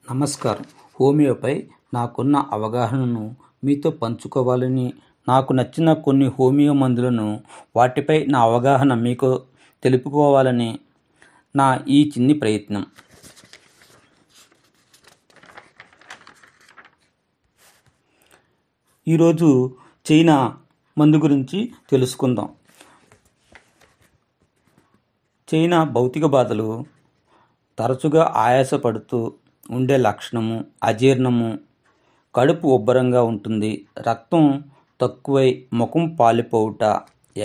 నమస్కారం. హోమియోపై నాకున్న అవగాహనను మీతో పంచుకోవాలని, నాకు నచ్చిన కొన్ని హోమియో మందులను, వాటిపై నా అవగాహన మీకు తెలుపుకోవాలని నా ఈ చిన్ని ప్రయత్నం. ఈరోజు చైనా మందు గురించి తెలుసుకుందాం. చైనా భౌతిక బాధలు తరచుగా ఆయాసపడుతూ ఉండే లక్షణము, అజీర్ణము, కడుపు ఉబ్బరంగా ఉంటుంది, రక్తం తక్కువై ముఖం పాలిపోవుట,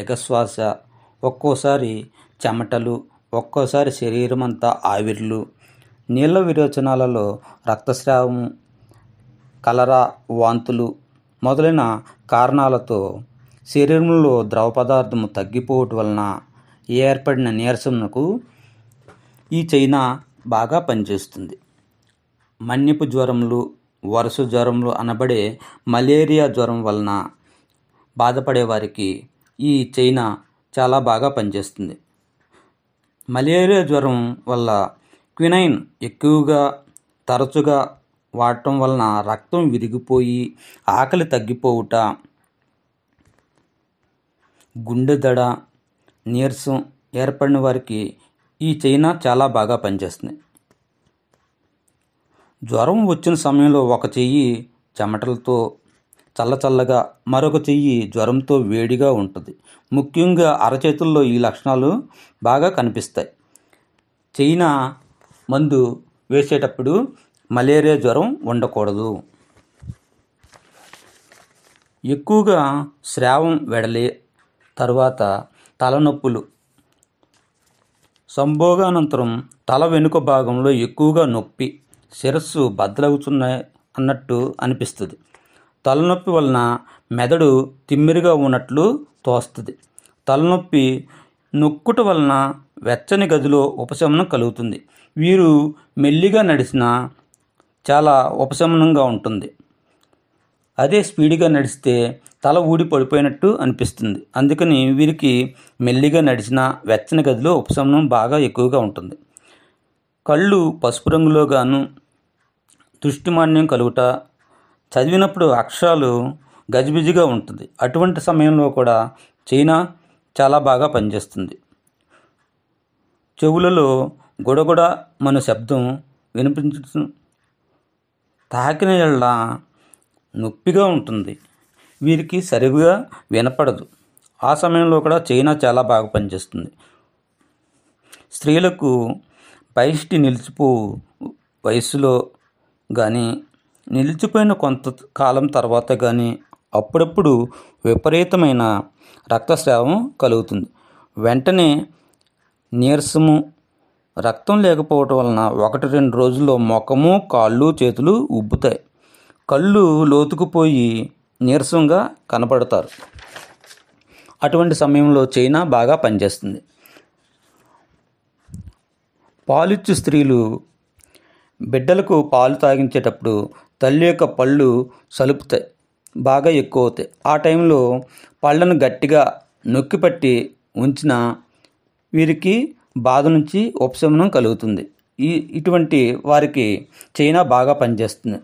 ఎగశ్వాస, ఒక్కోసారి చెమటలు, ఒక్కోసారి శరీరం అంతా ఆవిర్లు, నీళ్ళ విరోచనాలలో రక్తస్రావము, కలరా, వాంతులు మొదలైన కారణాలతో శరీరంలో ద్రవ పదార్థము తగ్గిపోవటం వలన ఏర్పడిన నీరసంకు ఈ చైనా బాగా పనిచేస్తుంది. మన్యపు జ్వరములు, వరుస జ్వరములు అనబడే మలేరియా జ్వరం వలన బాధపడే వారికి ఈ చైనా చాలా బాగా పనిచేస్తుంది. మలేరియా జ్వరం వల్ల క్వినైన్ ఎక్కువగా తరచుగా వాడటం వలన రక్తం విరిగిపోయి ఆకలి తగ్గిపోవుట, గుండె దడ, నీరసం ఏర్పడిన వారికి ఈ చైనా చాలా బాగా పనిచేస్తుంది. జ్వరం వచ్చిన సమయంలో ఒక చెయ్యి చెమటలతో చల్లచల్లగా, మరొక చెయ్యి జ్వరంతో వేడిగా ఉంటుంది. ముఖ్యంగా అరచేతుల్లో ఈ లక్షణాలు బాగా కనిపిస్తాయి. చైనా మందు వేసేటప్పుడు మలేరియా జ్వరం ఉండకూడదు. ఎక్కువగా స్రావం వెడలి, తర్వాత తలనొప్పులు, సంభోగానంతరం తల వెనుక భాగంలో ఎక్కువగా నొప్పి, శిరస్సు బద్దలవుతున్నాయి అన్నట్టు అనిపిస్తుంది. తలనొప్పి వలన మెదడు తిమ్మిరిగా ఉన్నట్లు తోస్తుంది. తలనొప్పి నొక్కుట వలన వెచ్చని గదిలో ఉపశమనం కలుగుతుంది. వీరు మెల్లిగా నడిచినా చాలా ఉపశమనంగా ఉంటుంది. అదే స్పీడ్గా నడిస్తే తల ఊడి పడిపోయినట్టు అనిపిస్తుంది. అందుకని వీరికి మెల్లిగా నడిచిన వెచ్చని గదిలో ఉపశమనం బాగా ఎక్కువగా ఉంటుంది. కళ్ళు పసుపు రంగులో గాను, దృష్టిమాన్యం కలుగుట, చదివినప్పుడు అక్షరాలు గజిబిజిగా ఉంటుంది. అటువంటి సమయంలో కూడా చైనా చాలా బాగా పనిచేస్తుంది. చెవులలో గొడగొడ మన శబ్దం వినిపించడం, తాకిన ఎళ్ళ నొప్పిగా ఉంటుంది. వీరికి సరిగ్గా వినపడదు. ఆ సమయంలో కూడా చైనా చాలా బాగా పనిచేస్తుంది. స్త్రీలకు పైష్టి నిలిచిపో వయసులో కానీ, నిలిచిపోయిన కొంతకాలం తర్వాత కానీ అప్పుడప్పుడు విపరీతమైన రక్తస్రావం కలుగుతుంది. వెంటనే నీరసము, రక్తం లేకపోవటం వలన 1-2 రోజుల్లో ముఖము, కాళ్ళు, చేతులు ఉబ్బుతాయి. కళ్ళు లోతుకుపోయి నీరసంగా కనపడతారు. అటువంటి సమయంలో చైనా బాగా పనిచేస్తుంది. పాలిచ్చు స్త్రీలు బిడ్డలకు పాలు తాగించేటప్పుడు తల్లి యొక్క పళ్ళు సలుపుతాయి, బాగా ఎక్కువ అవుతాయి. ఆ టైంలో పళ్ళను గట్టిగా నొక్కిపట్టి ఉంచిన వీరికి బాధ నుంచి ఉపశమనం కలుగుతుంది. ఇటువంటి వారికి చైనా బాగా పనిచేస్తుంది.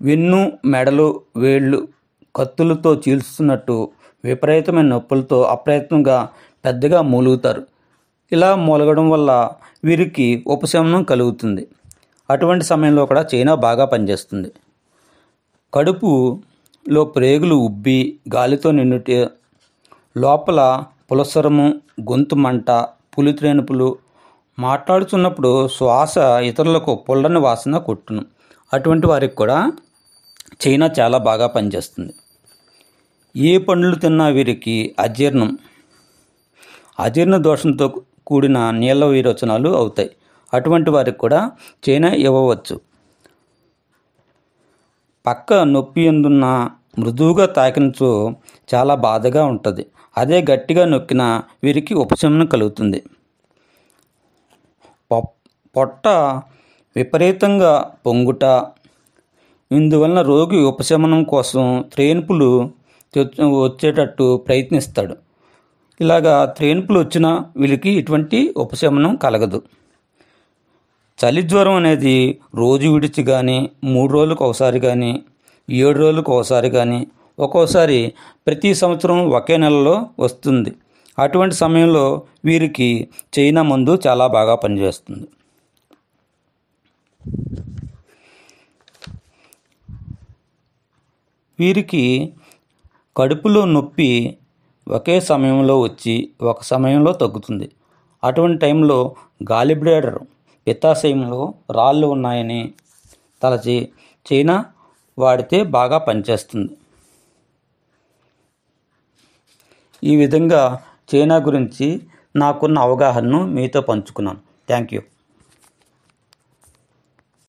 వెన్ను, మెడలు, వేళ్ళు కత్తులతో చీల్చుతున్నట్టు విపరీతమైన నొప్పులతో అప్రయత్నంగా పెద్దగా మూలుగుతారు. ఇలా మూలగడం వల్ల వీరికి ఉపశమనం కలుగుతుంది. అటువంటి సమయంలో కూడా చైనా బాగా పనిచేస్తుంది. కడుపులో ప్రేగులు ఉబ్బి గాలితో నిండుటే, లోపల పులసరము, గొంతు మంట, పులిత్రేనుపులు, మాట్లాడుతున్నప్పుడు శ్వాస ఇతరులకు పుల్లని వాసన కొట్టును. అటువంటి వారికి కూడా చైనా చాలా బాగా పనిచేస్తుంది. ఏ పండ్లు తిన్నా వీరికి అజీర్ణ దోషంతో కూడిన నీళ్ళ విరోచనాలు అవుతాయి. అటువంటి వారికి కూడా చైనా ఇవ్వవచ్చు. పక్క నొప్పి ఎందున్న మృదువుగా తాకినచో చాలా బాధగా ఉంటుంది. అదే గట్టిగా నొక్కిన వీరికి ఉపశమనం కలుగుతుంది. పొట్ట విపరీతంగా పొంగుట, ఇందువలన రోగి ఉపశమనం కోసం త్రేన్పులు వచ్చేటట్టు ప్రయత్నిస్తాడు. ఇలాగా త్రేన్పులు వచ్చినా వీళ్ళకి ఇటువంటి ఉపశమనం కలగదు. చలి జ్వరం అనేది రోజు విడిచి కానీ 3 రోజులకు ఒకసారి కానీ 7 రోజులకు ఒకసారి కానీ ఒక్కోసారి ప్రతి సంవత్సరం ఒకే నెలలో వస్తుంది. అటువంటి సమయంలో వీరికి చైనా మందు చాలా బాగా పనిచేస్తుంది. వీరికి కడుపులో నొప్పి ఒకే సమయంలో వచ్చి ఒక సమయంలో తగ్గుతుంది. అటువంటి టైంలో గాలిబ్లాడర్ పిత్తాశయంలో రాళ్ళు ఉన్నాయని తలచి చైనా వాడితే బాగా పనిచేస్తుంది. ఈ విధంగా చైనా గురించి నాకున్న అవగాహనను మీతో పంచుకున్నాను. Thank you.